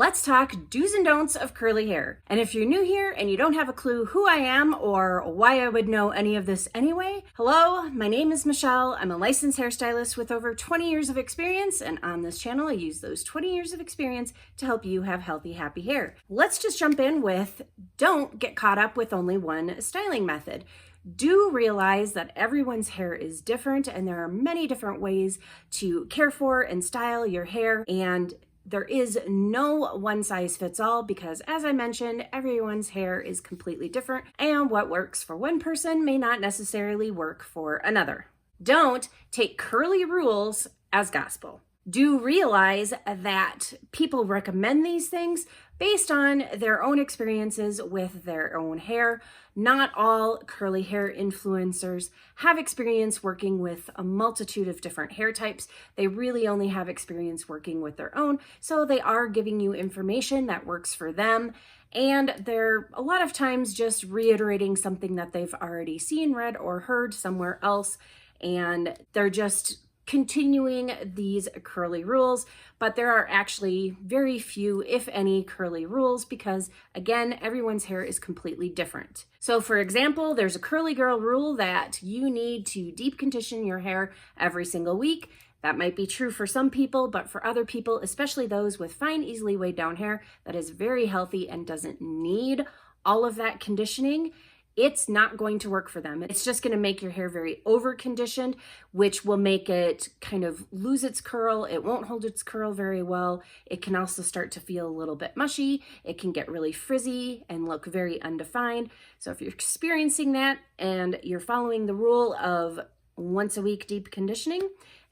let's talk do's and don'ts of curly hair. And if you're new here and you don't have a clue who I am or why I would know any of this anyway, hello, my name is Michelle. I'm a licensed hairstylist with over 20 years of experience, and on this channel I use those 20 years of experience to help you have healthy, happy hair. Let's just jump in with don't get caught up with only one styling method. Do realize that everyone's hair is different and there are many different ways to care for and style your hair, and there is no one size fits all because, as I mentioned, everyone's hair is completely different and what works for one person may not necessarily work for another. Don't take curly rules as gospel. Do realize that people recommend these things based on their own experiences with their own hair. Not all curly hair influencers have experience working with a multitude of different hair types. They really only have experience working with their own, so they are giving you information that works for them. And they're a lot of times just reiterating something that they've already seen, read, or heard somewhere else, and they're just continuing these curly rules, but there are actually very few, if any, curly rules because, again, everyone's hair is completely different. So, for example, there's a curly girl rule that you need to deep condition your hair every single week. That might be true for some people, but for other people, especially those with fine, easily weighed down hair that is very healthy and doesn't need all of that conditioning, it's not going to work for them. It's just going to make your hair very over-conditioned, which will make it kind of lose its curl. It won't hold its curl very well. It can also start to feel a little bit mushy. It can get really frizzy and look very undefined. So if you're experiencing that and you're following the rule of once a week deep conditioning,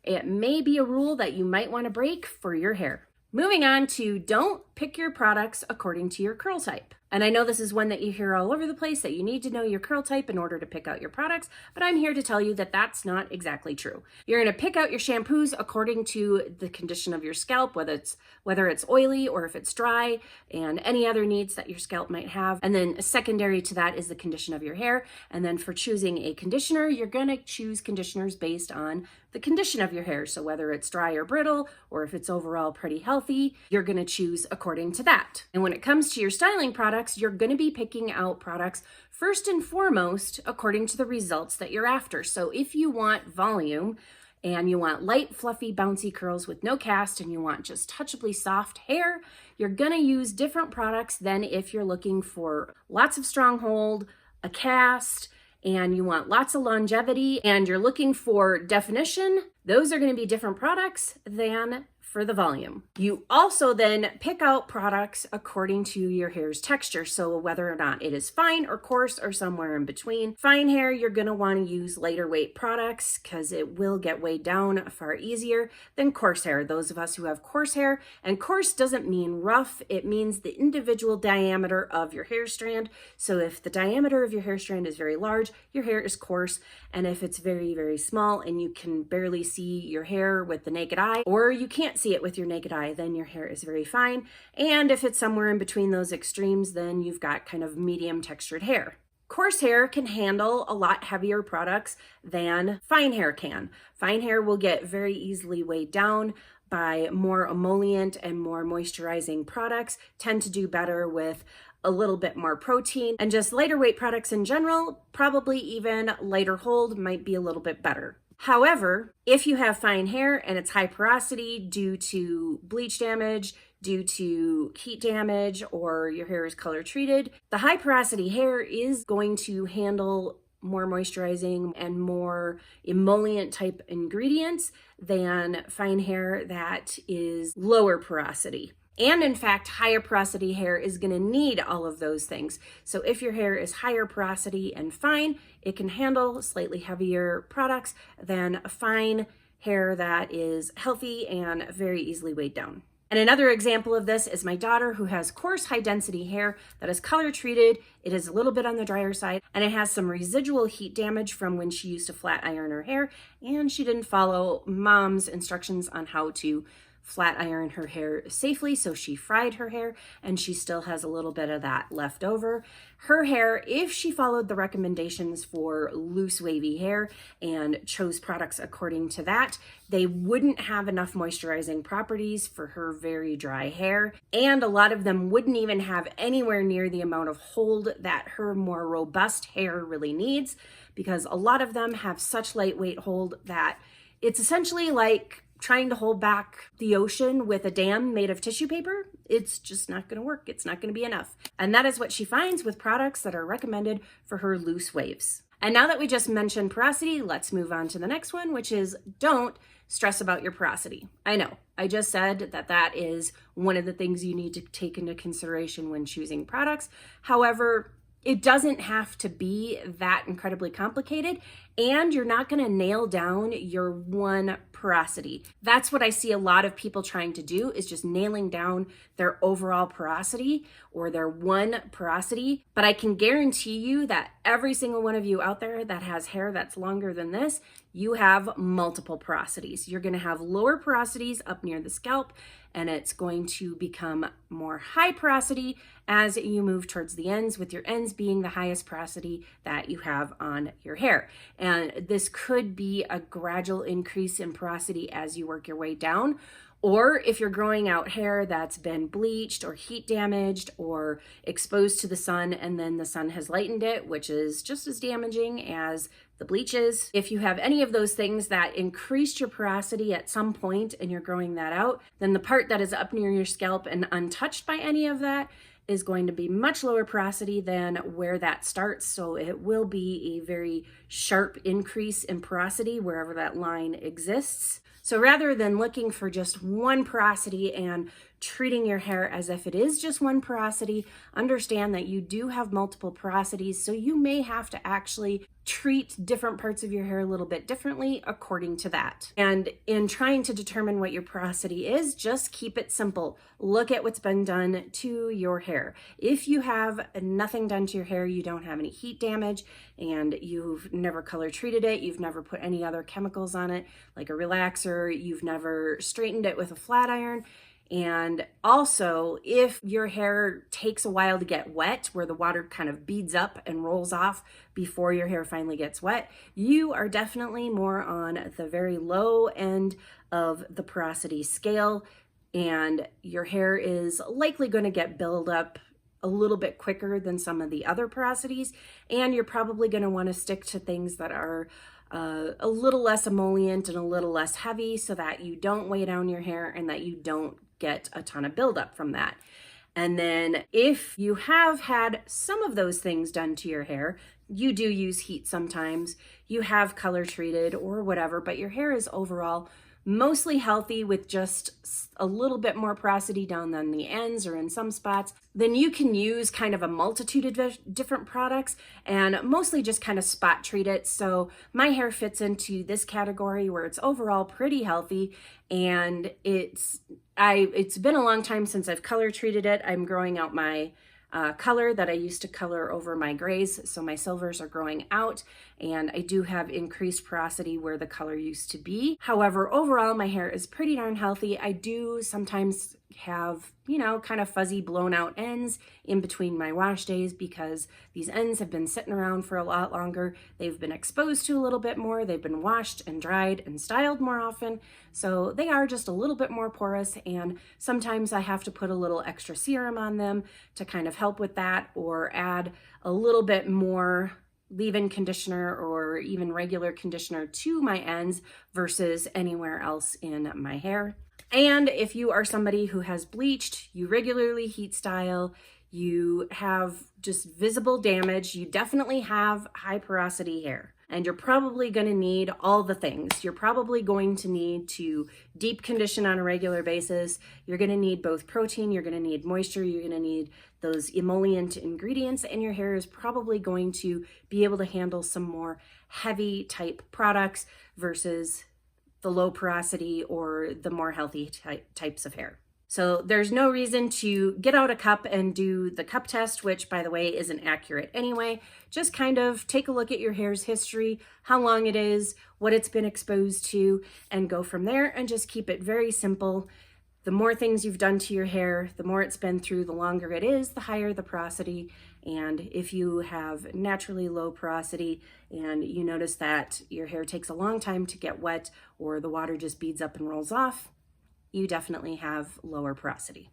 it may be a rule that you might want to break for your hair. Moving on to don't pick your products according to your curl type. And I know this is one that you hear all over the place, that you need to know your curl type in order to pick out your products, but I'm here to tell you that that's not exactly true. You're going to pick out your shampoos according to the condition of your scalp, whether it's oily or if it's dry, and any other needs that your scalp might have. And then secondary to that is the condition of your hair. And then for choosing a conditioner, you're going to choose conditioners based on the condition of your hair. So whether it's dry or brittle, or if it's overall pretty healthy, you're going to choose according to that. And when it comes to your styling products, you're going to be picking out products first and foremost according to the results that you're after. So if you want volume and you want light, fluffy, bouncy curls with no cast, and you want just touchably soft hair, you're going to use different products than if you're looking for lots of stronghold, a cast, and you want lots of longevity, and you're looking for definition. Those are going to be different products than for the volume. You also then pick out products according to your hair's texture. So whether or not it is fine or coarse or somewhere in between. Fine hair, you're going to want to use lighter weight products because it will get weighed down far easier than coarse hair. Those of us who have coarse hair, and coarse doesn't mean rough, it means the individual diameter of your hair strand. So if the diameter of your hair strand is very large, your hair is coarse. And if it's very, very small and you can barely see your hair with the naked eye, or you can't see it with your naked eye, then your hair is very fine. And if it's somewhere in between those extremes, then you've got kind of medium textured hair. Coarse hair can handle a lot heavier products than fine hair can. Fine hair will get very easily weighed down by more emollient and more moisturizing products, tend to do better with a little bit more protein, and just lighter weight products in general, probably even lighter hold might be a little bit better. However, if you have fine hair and it's high porosity due to bleach damage, due to heat damage, or your hair is color treated, the high porosity hair is going to handle more moisturizing and more emollient type ingredients than fine hair that is lower porosity. And in fact, higher porosity hair is going to need all of those things. So if your hair is higher porosity and fine, it can handle slightly heavier products than fine hair that is healthy and very easily weighed down. And another example of this is my daughter, who has coarse, high density hair that is color treated. It is a little bit on the drier side, and it has some residual heat damage from when she used to flat iron her hair, and she didn't follow mom's instructions on how to flat iron her hair safely, so she fried her hair and she still has a little bit of that left over. Her hair, if she followed the recommendations for loose wavy hair and chose products according to that, they wouldn't have enough moisturizing properties for her very dry hair, and a lot of them wouldn't even have anywhere near the amount of hold that her more robust hair really needs, because a lot of them have such lightweight hold that it's essentially like trying to hold back the ocean with a dam made of tissue paper. It's just not going to work. It's not going to be enough. And that is what she finds with products that are recommended for her loose waves. And now that we just mentioned porosity, let's move on to the next one, which is don't stress about your porosity. I know, I just said that that is one of the things you need to take into consideration when choosing products. However, it doesn't have to be that incredibly complicated, and you're not going to nail down your one porosity. That's what I see a lot of people trying to do, is just nailing down their overall porosity or their one porosity. But I can guarantee you that every single one of you out there that has hair that's longer than this, you have multiple porosities. You're going to have lower porosities up near the scalp, and it's going to become more high porosity as you move towards the ends, with your ends being the highest porosity that you have on your hair. And this could be a gradual increase in porosity as you work your way down. Or if you're growing out hair that's been bleached or heat damaged or exposed to the sun, and then the sun has lightened it, which is just as damaging as the bleaches. If you have any of those things that increased your porosity at some point and you're growing that out, then the part that is up near your scalp and untouched by any of that is going to be much lower porosity than where that starts. So it will be a very sharp increase in porosity wherever that line exists. So rather than looking for just one porosity and treating your hair as if it is just one porosity, understand that you do have multiple porosities, so you may have to actually treat different parts of your hair a little bit differently according to that. And in trying to determine what your porosity is, just keep it simple. Look at what's been done to your hair. If you have nothing done to your hair, you don't have any heat damage, and you've never color treated it, you've never put any other chemicals on it, like a relaxer, you've never straightened it with a flat iron, and also, if your hair takes a while to get wet, where the water kind of beads up and rolls off before your hair finally gets wet, you are definitely more on the very low end of the porosity scale, and your hair is likely going to get built up a little bit quicker than some of the other porosities, and you're probably going to want to stick to things that are a little less emollient and a little less heavy, so that you don't weigh down your hair and that you don't get a ton of buildup from that. And then if you have had some of those things done to your hair, you do use heat sometimes, you have color treated or whatever, but your hair is overall mostly healthy with just a little bit more porosity down on the ends or in some spots, then you can use kind of a multitude of different products and mostly just kind of spot treat it. So my hair fits into this category where it's overall pretty healthy, and it's been a long time since I've color treated it. I'm growing out my color that I used to color over my grays, so my silvers are growing out, and I do have increased porosity where the color used to be. However, overall my hair is pretty darn healthy. I do sometimes have, kind of fuzzy blown out ends in between my wash days, because these ends have been sitting around for a lot longer. They've been exposed to a little bit more. They've been washed and dried and styled more often. So they are just a little bit more porous, and sometimes I have to put a little extra serum on them to kind of help with that, or add a little bit more leave-in conditioner or even regular conditioner to my ends versus anywhere else in my hair. And if you are somebody who has bleached, you regularly heat style, you have just visible damage, you definitely have high porosity hair, and you're probably going to need all the things. You're probably going to need to deep condition on a regular basis. You're going to need both protein, you're going to need moisture, you're going to need those emollient ingredients, and your hair is probably going to be able to handle some more heavy type products versus the low porosity or the more healthy types of hair. So there's no reason to get out a cup and do the cup test, which by the way isn't accurate anyway. Just kind of take a look at your hair's history, how long it is, what it's been exposed to, and go from there, and just keep it very simple. The more things you've done to your hair, the more it's been through, the longer it is, the higher the porosity. And if you have naturally low porosity and you notice that your hair takes a long time to get wet or the water just beads up and rolls off, you definitely have lower porosity.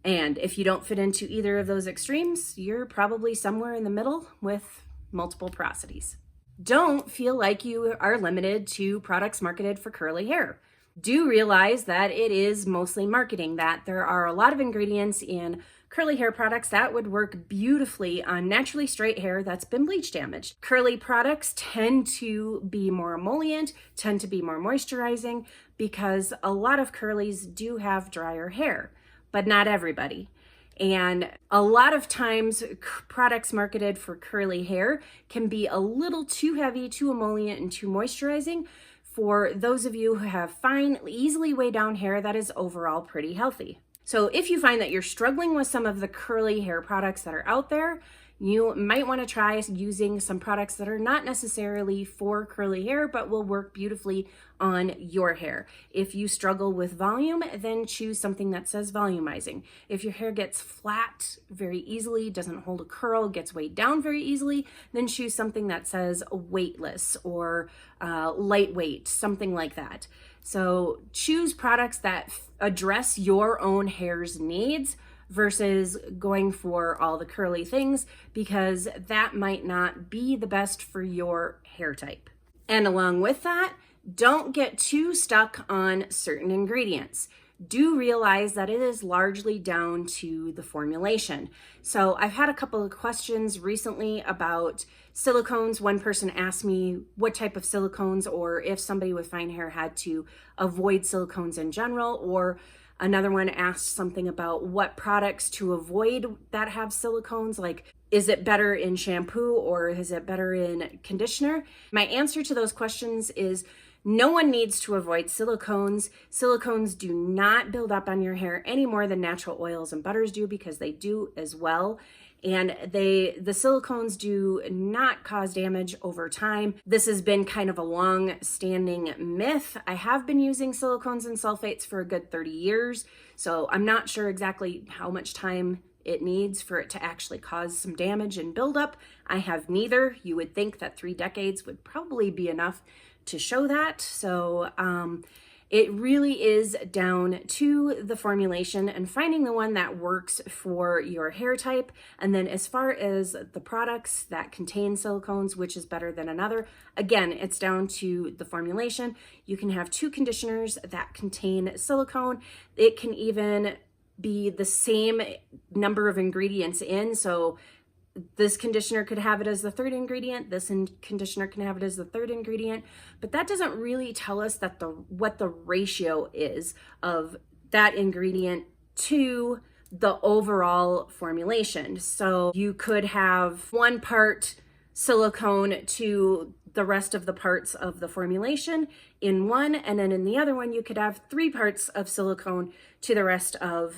And if you don't fit into either of those extremes, you're probably somewhere in the middle with multiple porosities. Don't feel like you are limited to products marketed for curly hair. Do realize that it is mostly marketing, that there are a lot of ingredients in curly hair products that would work beautifully on naturally straight hair that's been bleach damaged. Curly products tend to be more emollient, tend to be more moisturizing, because a lot of curlies do have drier hair, but not everybody. And a lot of times products marketed for curly hair can be a little too heavy, too emollient, and too moisturizing for those of you who have fine, easily weighed down hair that is overall pretty healthy. So if you find that you're struggling with some of the curly hair products that are out there, you might want to try using some products that are not necessarily for curly hair, but will work beautifully on your hair. If you struggle with volume, then choose something that says volumizing. If your hair gets flat very easily, doesn't hold a curl, gets weighed down very easily, then choose something that says weightless or lightweight, something like that. So choose products that address your own hair's needs versus going for all the curly things, because that might not be the best for your hair type. And along with that, don't get too stuck on certain ingredients. Do realize that it is largely down to the formulation. So I've had a couple of questions recently about silicones. One person asked me what type of silicones, or if somebody with fine hair had to avoid silicones in general, or another one asked something about what products to avoid that have silicones, like is it better in shampoo or is it better in conditioner? My answer to those questions is no one needs to avoid silicones. Silicones do not build up on your hair any more than natural oils and butters do, because they do as well. And the silicones do not cause damage over time. This has been kind of a long-standing myth. I have been using silicones and sulfates for a good 30 years, so I'm not sure exactly how much time it needs for it to actually cause some damage and buildup. I have neither. You would think that 3 decades would probably be enough to show that. So it really is down to the formulation and finding the one that works for your hair type. And then as far as the products that contain silicones, which is better than another, again, it's down to the formulation. You can have 2 conditioners that contain silicone. It can even be the same number of ingredients in. So this conditioner could have it as the 3rd ingredient, this conditioner can have it as the 3rd ingredient, but that doesn't really tell us that what the ratio is of that ingredient to the overall formulation. So you could have 1 part silicone to the rest of the parts of the formulation in one, and then in the other one you could have 3 parts of silicone to the rest of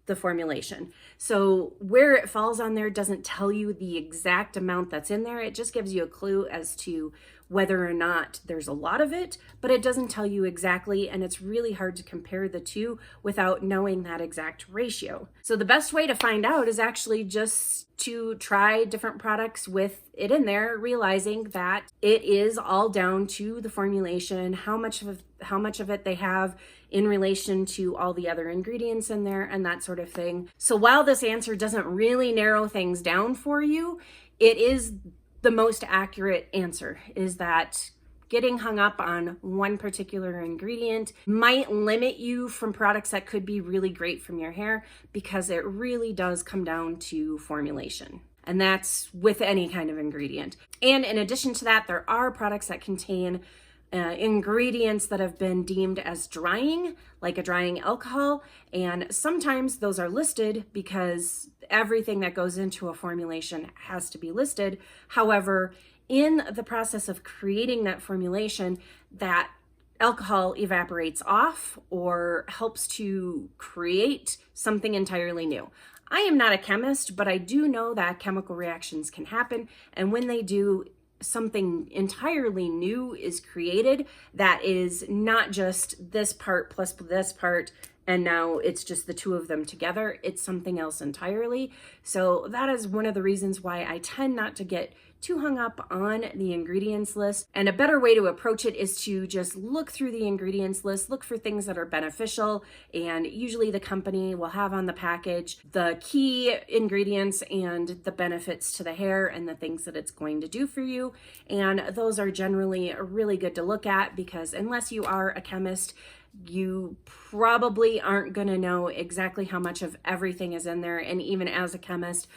the formulation. So where it falls on there doesn't tell you the exact amount that's in there. It just gives you a clue as to whether or not there's a lot of it, but it doesn't tell you exactly, and it's really hard to compare the two without knowing that exact ratio. So the best way to find out is actually just to try different products with it in there, realizing that it is all down to the formulation, how much of it they have in relation to all the other ingredients in there and that sort of thing. So while this answer doesn't really narrow things down for you, it is the most accurate answer, is that getting hung up on one particular ingredient might limit you from products that could be really great from your hair, because it really does come down to formulation. And that's with any kind of ingredient. And in addition to that, there are products that contain ingredients that have been deemed as drying, like a drying alcohol, and sometimes those are listed because everything that goes into a formulation has to be listed. However, in the process of creating that formulation, that alcohol evaporates off or helps to create something entirely new. I am not a chemist, but I do know that chemical reactions can happen, and when they do, something entirely new is created that is not just this part plus this part and now it's just the two of them together. It's something else entirely. So that is one of the reasons why I tend not to get too hung up on the ingredients list. And a better way to approach it is to just look through the ingredients list, look for things that are beneficial, and usually the company will have on the package the key ingredients and the benefits to the hair and the things that it's going to do for you. And those are generally really good to look at, because unless you are a chemist, you probably aren't going to know exactly how much of everything is in there. And even as a chemist,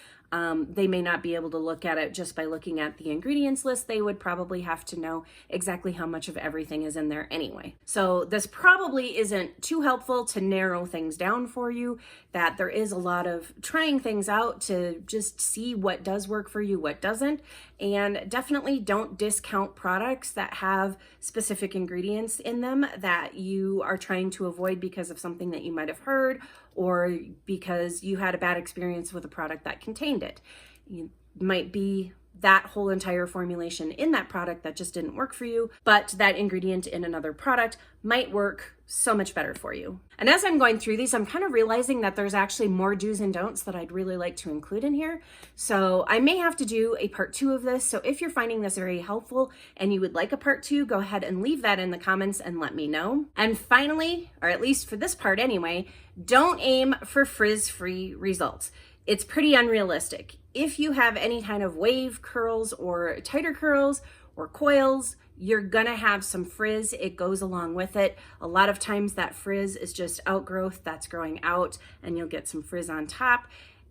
they may not be able to look at it just by looking at the ingredients list. They would probably have to know exactly how much of everything is in there anyway. So this probably isn't too helpful to narrow things down for you, that there is a lot of trying things out to just see what does work for you, what doesn't. And definitely don't discount products that have specific ingredients in them that you are trying to avoid because of something that you might have heard, or because you had a bad experience with a product that contained it. You might be that whole entire formulation in that product that just didn't work for you, but that ingredient in another product might work so much better for you. And as I'm going through these, I'm kind of realizing that there's actually more do's and don'ts that I'd really like to include in here. So I may have to do a part 2 of this. So if you're finding this very helpful and you would like a part 2, go ahead and leave that in the comments and let me know. And finally, or at least for this part anyway, don't aim for frizz-free results. It's pretty unrealistic. If you have any kind of wave curls or tighter curls or coils, you're gonna have some frizz. It goes along with it. A lot of times that frizz is just outgrowth that's growing out, and you'll get some frizz on top.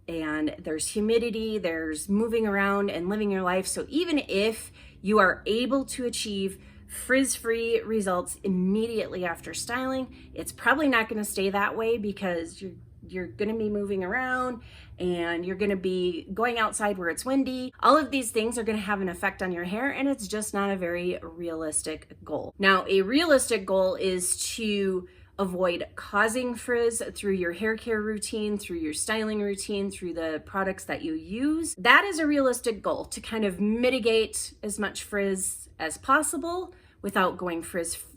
And there's humidity, there's moving around and living your life. So even if you are able to achieve frizz-free results immediately after styling, it's probably not gonna stay that way, because you're going to be moving around and you're going to be going outside where it's windy. All of these things are going to have an effect on your hair, and it's just not a very realistic goal. Now, a realistic goal is to avoid causing frizz through your hair care routine, through your styling routine, through the products that you use. That is a realistic goal, to kind of mitigate as much frizz as possible without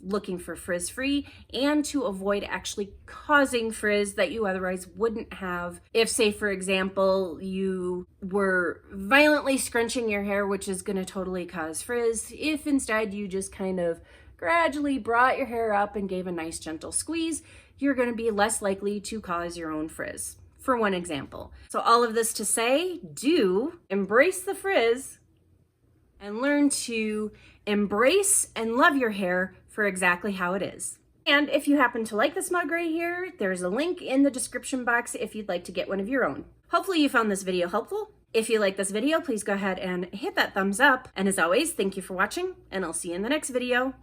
looking for frizz-free, and to avoid actually causing frizz that you otherwise wouldn't have if, say, for example, you were violently scrunching your hair, which is gonna totally cause frizz. If instead you just kind of gradually brought your hair up and gave a nice gentle squeeze, you're gonna be less likely to cause your own frizz, for one example. So all of this to say, do embrace the frizz and learn to embrace and love your hair for exactly how it is. And if you happen to like this mug right here, there's a link in the description box if you'd like to get one of your own. Hopefully you found this video helpful. If you like this video, please go ahead and hit that thumbs up. And as always, thank you for watching, and I'll see you in the next video.